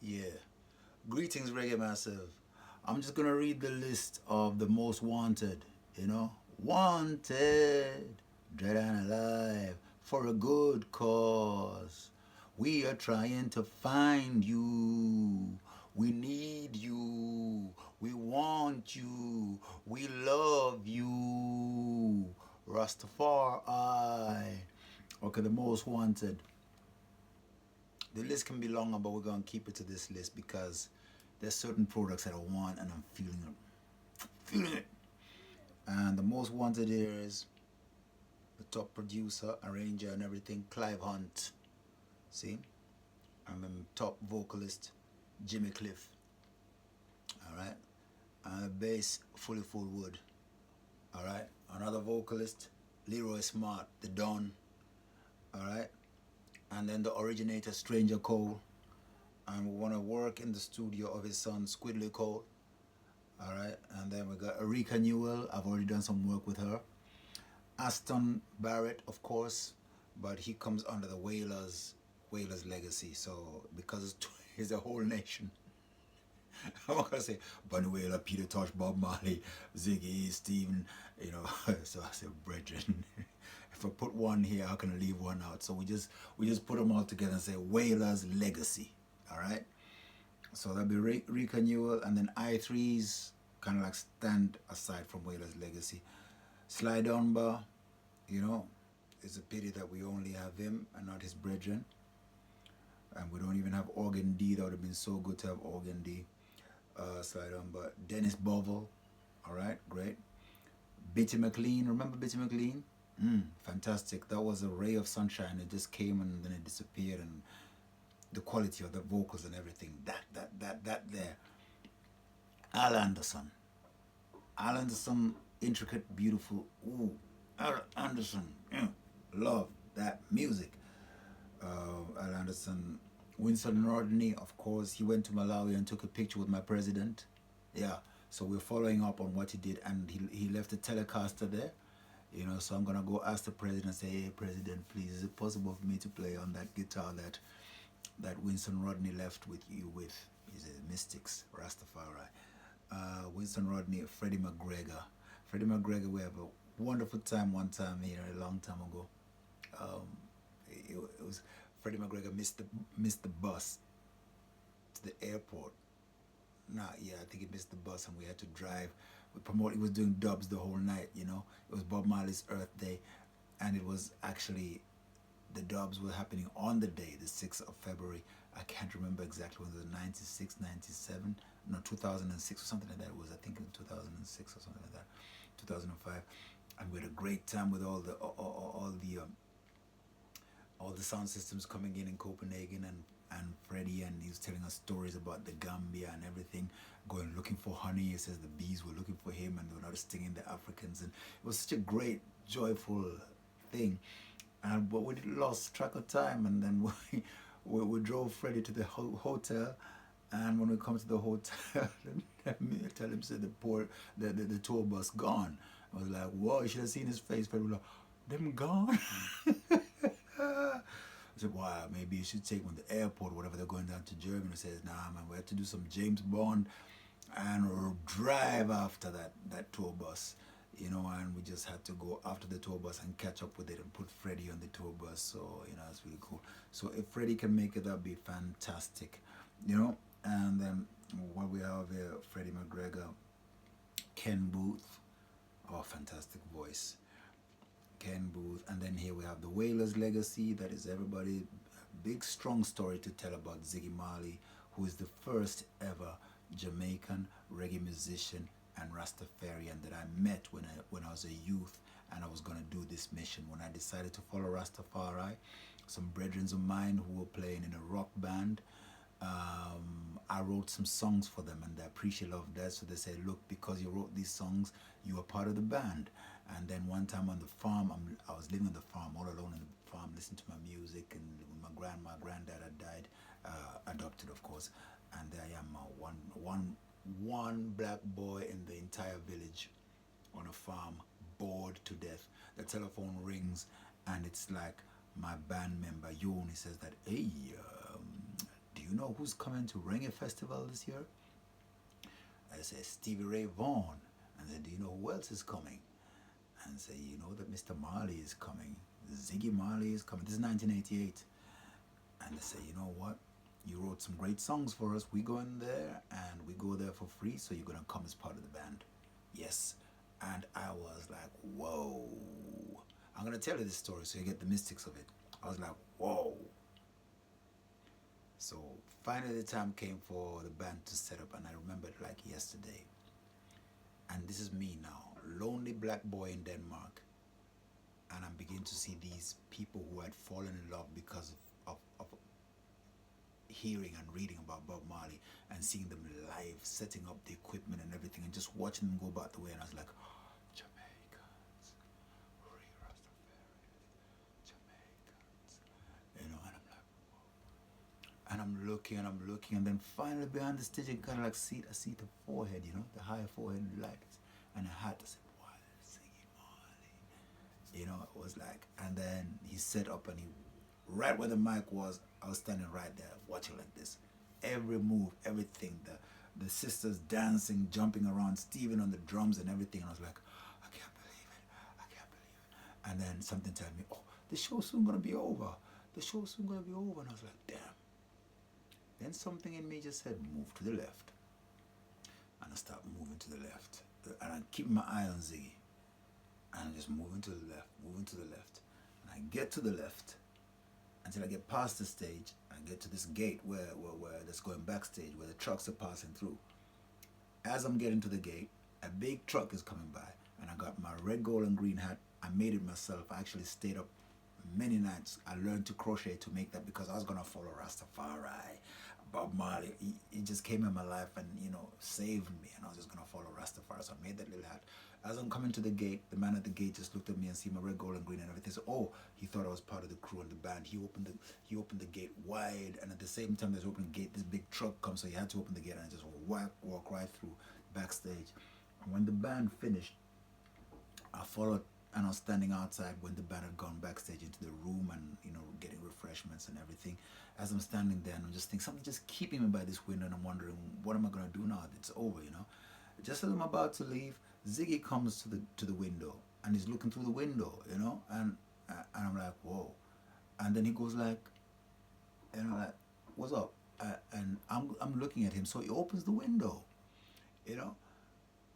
Yeah. Greetings, Reggae Massive. I'm just gonna read the list of the most wanted, you know? Wanted, dead and alive, for a good cause. We are trying to find you. We need you. We want you. We love you. Rastafari. Okay, the most wanted. The list can be longer, but we're gonna keep it to this list because there's certain products that I want and I'm feeling it. Feeling it. And the most wanted here is the top producer, arranger, and everything, Clive Hunt. See? And then top vocalist, Jimmy Cliff. Alright? And the bass, Fully Full Wood. Alright? Another vocalist, Leroy Smart, the Don. Alright? And then the originator, Stranger Cole. And we want to work in the studio of his son, Squidly Cole. Alright? And then we got Erika Newell. I've already done some work with her. Aston Barrett, of course, but he comes under the Wailers legacy. So because it's a whole nation, I'm not gonna say Bunny Wailer, Peter Tosh, Bob Marley, Ziggy, Stephen, you know. So I said, brethren, if I put one here, how can I leave one out? So we just put them all together and say Wailers legacy. All right. So that'd be Rika Newell, and then I3's kind of like stand aside from Wailers legacy. Sly Dunbar, you know, it's a pity that we only have him and not his brethren. And we don't even have Organ D. That would have been so good to have Organ D. Sly Dunbar. Dennis Bovell, all right, great. Bitty McLean, remember Bitty McLean? Fantastic. That was a ray of sunshine. It just came and then it disappeared, and the quality of the vocals and everything. That there. Al Anderson. Al Anderson, intricate, beautiful. Ooh, Al Anderson. Yeah. Love that music. Al Anderson. Winston Rodney, of course, he went to Malawi and took a picture with my president. Yeah, so we're following up on what he did, and he left a Telecaster there. You know, so I'm gonna go ask the president and say, hey, president, please, is it possible for me to play on that guitar that Winston Rodney left with you with? He's a Mystics, Rastafari. Winston Rodney, Freddie McGregor. Freddie McGregor, we have a wonderful time one time here a long time ago. Um, it was Freddie McGregor missed the bus to the airport. Nah, yeah, I think he missed the bus and we had to drive. He was doing dubs the whole night, you know. It was Bob Marley's Earth Day, and it was actually the dubs were happening on the day, the 6th of February. I can't remember exactly when it was, 96, 97, no, 2006 or something like that. It was, I think, in 2006 or something like that, 2005. And we had a great time with all the sound systems coming in Copenhagen, and Freddie, and he was telling us stories about the Gambia and everything, going looking for honey. He says the bees were looking for him and they were not stinging the Africans, and it was such a great, joyful thing. And but we lost track of time, and then we drove Freddie to the hotel. And when we come to the hotel, I tell him, said the tour bus gone. I was like, whoa, you should have seen his face. Freddie was like, them gone. I said, wow, maybe you should take one to the airport, whatever. They're going down to Germany. He says, nah, man, we have to do some James Bond and drive after that tour bus, you know. And we just had to go after the tour bus and catch up with it and put Freddie on the tour bus. So, you know, it's really cool. So if Freddie can make it, that'd be fantastic, you know. And then what we have here, Freddie McGregor, Ken Booth, oh, fantastic voice. Ken Booth, and then here we have the Wailers legacy. That is everybody. Big strong story to tell about Ziggy Marley, who is the first ever Jamaican reggae musician and Rastafarian that I met when I was a youth, and I was gonna do this mission. When I decided to follow Rastafari, some brethren of mine who were playing in a rock band, I wrote some songs for them, and they appreciate that. So they said, look, because you wrote these songs, you are part of the band. And then one time on the farm, I was living on the farm, all alone in the farm, listening to my music, and my granddad had died, adopted, of course. And I am one black boy in the entire village on a farm, bored to death. The telephone rings, and it's like my band member, Yon. He says that, hey, do do you know who's coming to Reggae Festival this year? I said, Stevie Ray Vaughan. And I said, do you know who else is coming? And say, you know that Mr. Marley is coming. Ziggy Marley is coming. This is 1988. And they say, you know what? You wrote some great songs for us. We go in there and we go there for free, so you're going to come as part of the band. Yes. And I was like, whoa. I'm going to tell you this story so you get the mystics of it. I was like, whoa. So finally the time came for the band to set up, and I remember it like yesterday. And this is me now, lonely black boy in Denmark. And I'm beginning to see these people who had fallen in love because of hearing and reading about Bob Marley and seeing them live, setting up the equipment and everything, and just watching them go about the way. And I was like, oh, Jamaicans, free Rastafarians, Jamaicans, you know. And I'm like, whoa. And I'm looking, and then finally behind the stage, I kind of like I see the forehead, you know, the higher forehead lights, and a hat. I said, wow, Ziggy Marley, you know. It was like, and then he set up, and he, right where the mic was, I was standing right there watching like this. Every move, everything, the sisters dancing, jumping around, Steven on the drums and everything. And I was like, I can't believe it. I can't believe it. And then something told me, oh, the show's soon going to be over. The show's soon going to be over. And I was like, damn. Then something in me just said, move to the left. And I start moving to the left. And I keep my eye on Ziggy. And I'm just moving to the left, moving to the left. And I get to the left until I get past the stage. I get to this gate where that's going backstage, where the trucks are passing through. As I'm getting to the gate, a big truck is coming by, and I got my red, gold, and green hat. I made it myself. I actually stayed up many nights. I learned to crochet to make that because I was gonna follow Rastafari. Bob Marley, he just came in my life and, you know, saved me, and I was just gonna follow Rastafari. So I made that little hat. As I'm coming to the gate, the man at the gate just looked at me and see my red, gold, and green and everything. So, oh, he thought I was part of the crew and the band. He opened the gate wide, and at the same time there's opening the gate, this big truck comes, so he had to open the gate, and I just walk right through backstage. And when the band finished, I followed, and I was standing outside when the band had gone backstage into the room and, you know, getting refreshments and everything. As I'm standing there, and I'm just thinking, something just keeping me by this window, and I'm wondering, what am I gonna do now? It's over, you know. Just as I'm about to leave, Ziggy comes to the window, and he's looking through the window, you know, and I'm like, whoa. And then he goes like, you know, like, what's up? And I'm looking at him, so he opens the window, you know.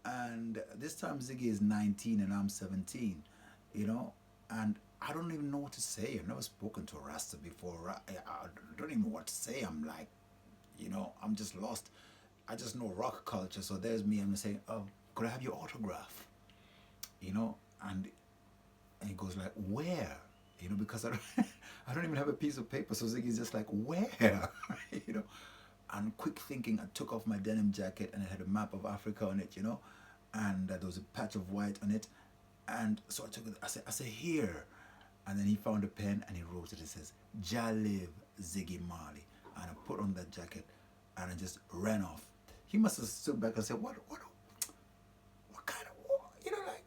And this time Ziggy is 19 and I'm 17, you know, and I don't even know what to say. I've never spoken to a Rasta before. I don't even know what to say. I'm like, you know, I'm just lost. I just know rock culture. So there's me. I'm saying, oh, could I have your autograph? You know, and he goes like, where? You know, because I don't even have a piece of paper. So Ziggy's just like, where? You know, and quick thinking, I took off my denim jacket and it had a map of Africa on it, you know, and there was a patch of white on it. And so I took it, I said, here. And then he found a pen and he wrote it. It says, Jah live Ziggy Marley. And I put on that jacket and I just ran off. He must have stood back and said, what kind of, what? You know, like,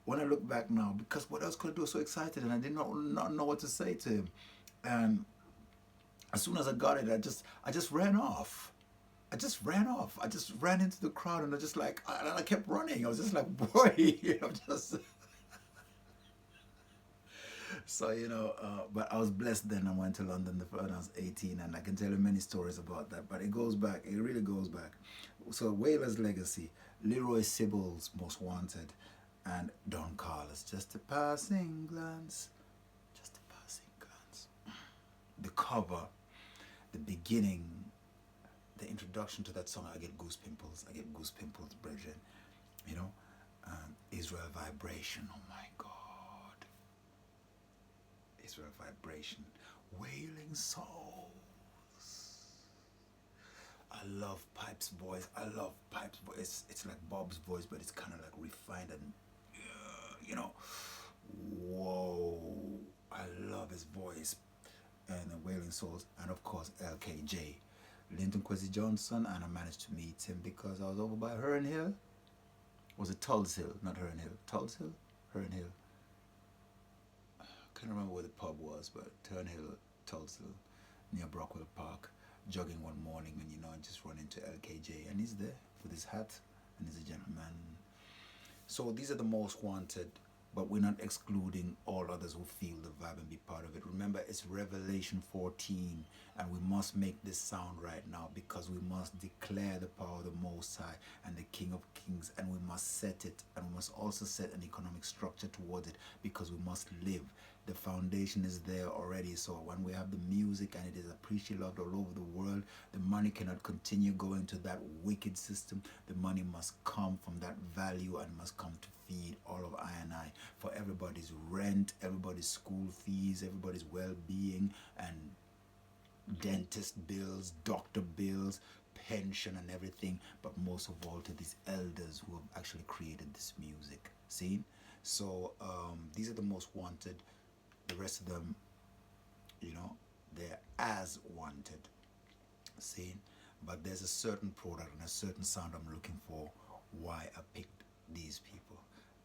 when I look back now, because what else could I do? I was so excited and I did not know what to say to him. And as soon as I got it, I just ran off. I just ran into the crowd and I kept running. I was just like, boy, you know, just. So, you know, but I was blessed then. I went to London when I was 18, and I can tell you many stories about that. But it goes back. It really goes back. So Wailer's Legacy, Leroy Sibbles, Most Wanted, and Don Carlos, Just a Passing Glance. Just a Passing Glance. The cover, the beginning, the introduction to that song, I get goose pimples. Brethren. You know, Israel Vibration. Oh my God. Israel Vibration. Wailing Souls. I love Pipe's voice. It's like Bob's voice, but it's kind of like refined and, you know, whoa. I love his voice. And the Wailing Souls, and of course LKJ, Linton Kwesi Johnson, and I managed to meet him because I was over by Herne Hill. Was it Tulse Hill? Not Herne Hill. Tulse Hill? Herne Hill. I can't remember where the pub was, but Herne Hill, Tulse Hill, near Brockwell Park. jogging one morning and just run into LKJ, and he's there with his hat, and he's a gentleman. So these are the most wanted, but we're not excluding all others who feel the vibe and be part of it. Remember, it's Revelation 14, and we must make this sound right now, because we must declare the power of the Most High and the King of Kings, and we must set it, and we must also set an economic structure towards it, because we must live. The foundation is there already. So when we have the music and it is appreciated all over the world, the money cannot continue going to that wicked system. The money must come from that value, and must come to feed all of I and I, for everybody's rent, everybody's school fees, everybody's well-being, and dentist bills, doctor bills, pension and everything, but most of all to these elders who have actually created this music. See? So these are the most wanted. The rest of them, they're as wanted. See? But there's a certain product and a certain sound I'm looking for, why I picked these people.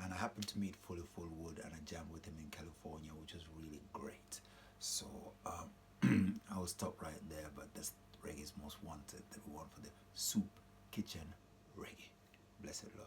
And I happened to meet Fully Fullwood, and I jammed with him in California, which was really great. So I will stop right there, but that's Reggae's most wanted that we want for the Soup Kitchen Reggae. Blessed love.